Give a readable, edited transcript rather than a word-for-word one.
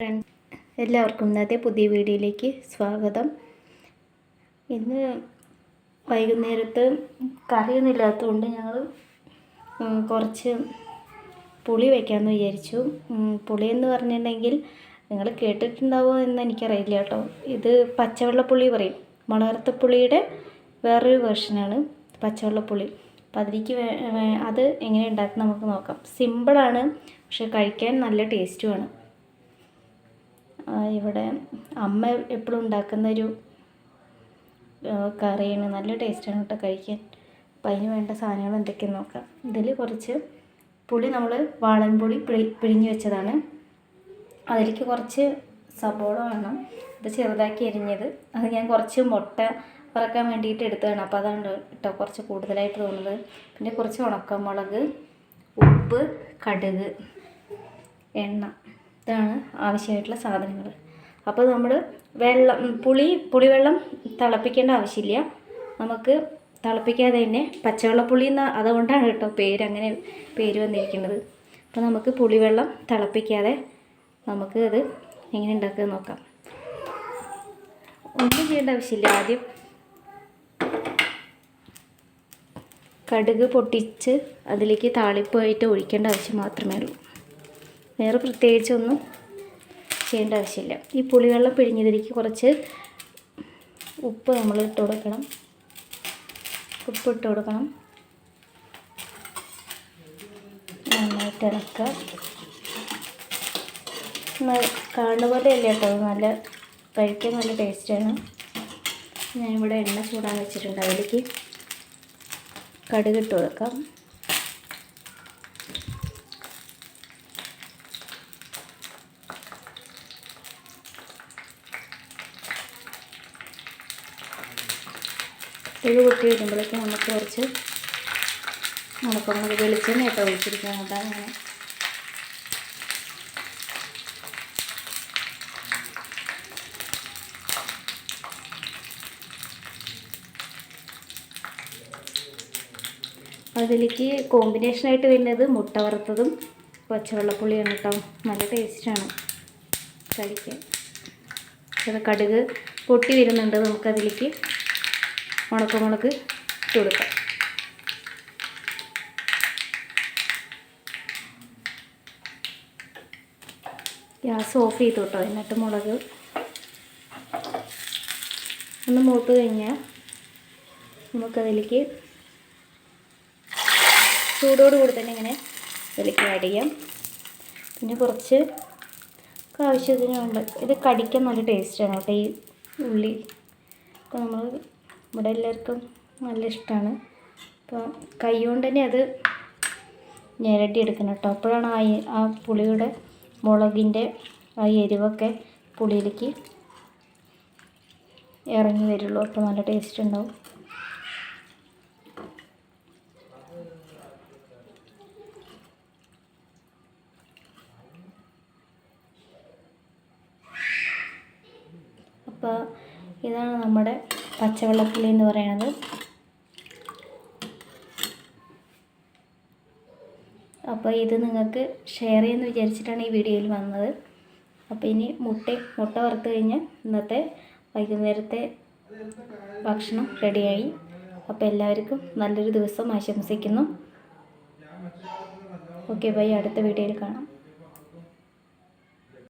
എല്ലാവർക്കും ഇന്നത്തെ പുതിയ വീഡിയോയിലേക്ക് സ്വാഗതം. ഇന്ന് വൈകുന്നേരത്ത് കറിയൊന്നും ഇല്ലാത്തതുകൊണ്ട് ഞങ്ങൾ കുറച്ച് പുളി വയ്ക്കാമെന്ന് വിചാരിച്ചു. പുളിയെന്ന് പറഞ്ഞിട്ടുണ്ടെങ്കിൽ നിങ്ങൾ കേട്ടിട്ടുണ്ടാവുമോ എന്ന് എനിക്കറിയില്ല കേട്ടോ. ഇത് പച്ചവെള്ളപ്പുളി പറയും. മുളകർത്തപ്പുളിയുടെ വേറൊരു വേർഷനാണ് പച്ചവെള്ളപ്പുളി. അപ്പം അതിലേക്ക് അത് എങ്ങനെ ഉണ്ടാക്കും നമുക്ക് നോക്കാം. സിമ്പിളാണ്, പക്ഷെ കഴിക്കാൻ നല്ല ടേസ്റ്റുമാണ്. ഇവിടെ അമ്മ എപ്പോഴും ഉണ്ടാക്കുന്നൊരു കറിയാണ്. നല്ല ടേസ്റ്റാണ് കേട്ടോ കഴിക്കാൻ. അപ്പം അതിന് വേണ്ട സാധനങ്ങൾ എന്തൊക്കെയെന്ന് നോക്കാം. ഇതിൽ കുറച്ച് പുളി നമ്മൾ വാളൻപുളി പിഴിഞ്ഞ് വെച്ചതാണ്. അതിലേക്ക് കുറച്ച് സബോള വേണം. ഇത് ചെറുതാക്കി അരിഞ്ഞത്. അത് ഞാൻ കുറച്ച് മുട്ട വറക്കാൻ വേണ്ടിയിട്ട് എടുത്തതാണ്. അപ്പോൾ അതാണ് കേട്ടോ കുറച്ച് കൂടുതലായിട്ട് തോന്നുന്നത്. പിന്നെ കുറച്ച് ഉണക്കമുളക്, ഉപ്പ്, കടുക്, എണ്ണ, ഇതാണ് ആവശ്യമായിട്ടുള്ള സാധനങ്ങൾ. അപ്പോൾ നമ്മൾ പുളിവെള്ളം തിളപ്പിക്കേണ്ട ആവശ്യമില്ല. നമുക്ക് തിളപ്പിക്കാതെ തന്നെ പച്ചവെള്ളപ്പുളി അതുകൊണ്ടാണ് കേട്ടോ അങ്ങനെ പേര് വന്നിരിക്കുന്നത്. അപ്പോൾ നമുക്ക് പുളിവെള്ളം തിളപ്പിക്കാതെ നമുക്ക് അത് എങ്ങനെ ഉണ്ടാക്കുക നോക്കാം. ഒന്നും ചെയ്യേണ്ട ആവശ്യമില്ല. ആദ്യം കടുക് പൊട്ടിച്ച് അതിലേക്ക് താളിപ്പായിട്ട് ഒഴിക്കേണ്ട ആവശ്യം മാത്രമേ ഉള്ളൂ. വേറെ പ്രത്യേകിച്ചൊന്നും ചെയ്യേണ്ട ആവശ്യമില്ല. ഈ പുളിവെള്ളം പിഴിഞ്ഞതിലേക്ക് കുറച്ച് ഉപ്പ് നമ്മൾ ഇട്ട് കൊടുക്കണം. നന്നായിട്ട് ഇളക്കുക. കാണുന്ന പോലെ അല്ല കേട്ടോ, നല്ല കഴിക്കാൻ നല്ല ടേസ്റ്റാണ്. ഞാനിവിടെ എണ്ണ ചൂടാൻ വെച്ചിട്ടുണ്ട്. അതിലേക്ക് കടുക് ഇട്ട് കൊടുക്കാം. ഇത് പൊട്ടി വരുമ്പോഴേക്കും നമുക്ക് കുറച്ച് ഉണക്കമുളക് വെളിച്ചെണ്ണ ഒക്കെ ഒഴിച്ചിരിക്കണം. അതാണ് ഞാൻ അതിലേക്ക് കോമ്പിനേഷനായിട്ട് വരുന്നത് മുട്ട വറുത്തതും പച്ചവെള്ളപ്പുളിയാണ് കേട്ടോ. നല്ല ടേസ്റ്റാണ് കഴിക്കാൻ. അത് കടുക് പൊട്ടി വരുന്നുണ്ട്. നമുക്കതിലേക്ക് ഉണക്കമുളക് ഇട്ട് കൊടുക്കാം. ഗ്യാസ് ഓഫ് ചെയ്തു കേട്ടോ. എന്നിട്ട് മുളക് ഒന്ന് മൂത്ത് കഴിഞ്ഞാൽ നമുക്കതിലേക്ക് ചൂടോട് കൂടി തന്നെ ഇങ്ങനെ ഇതിലേക്ക് ആഡ് ചെയ്യാം. പിന്നെ കുറച്ച് ആവശ്യത്തിനുണ്ട്. ഇത് കടിക്കാൻ നല്ല ടേസ്റ്റാണ് കേട്ടോ ഈ ഉള്ളി. അപ്പോൾ നമ്മൾ ഇവിടെ എല്ലാവർക്കും നല്ല ഇഷ്ടമാണ്. അപ്പോൾ കൈ കൊണ്ട് തന്നെ അത് ഞെരടി എടുക്കണം കേട്ടോ. അപ്പോഴാണ് ആ പുളിയുടെ മുളകിൻ്റെ ആ എരിവൊക്കെ പുളിയിലേക്ക് ഇറങ്ങി വരുള്ളൂ. അപ്പോൾ നല്ല ടേസ്റ്റ് ഉണ്ടാവും. അപ്പോൾ ഇതാണ് നമ്മുടെ പച്ചവെള്ളപ്പുളി എന്ന് പറയുന്നത്. അപ്പോൾ ഇത് നിങ്ങൾക്ക് ഷെയർ ചെയ്യുമെന്ന് വിചാരിച്ചിട്ടാണ് ഈ വീഡിയോയിൽ വന്നത്. അപ്പോൾ ഇനി മുട്ട വറുത്ത് കഴിഞ്ഞാൽ ഇന്നത്തെ വൈകുന്നേരത്തെ ഭക്ഷണം റെഡിയായി. അപ്പോൾ എല്ലാവർക്കും നല്ലൊരു ദിവസം ആശംസിക്കുന്നു. Okay bye. അടുത്ത വീഡിയോയിൽ കാണാം.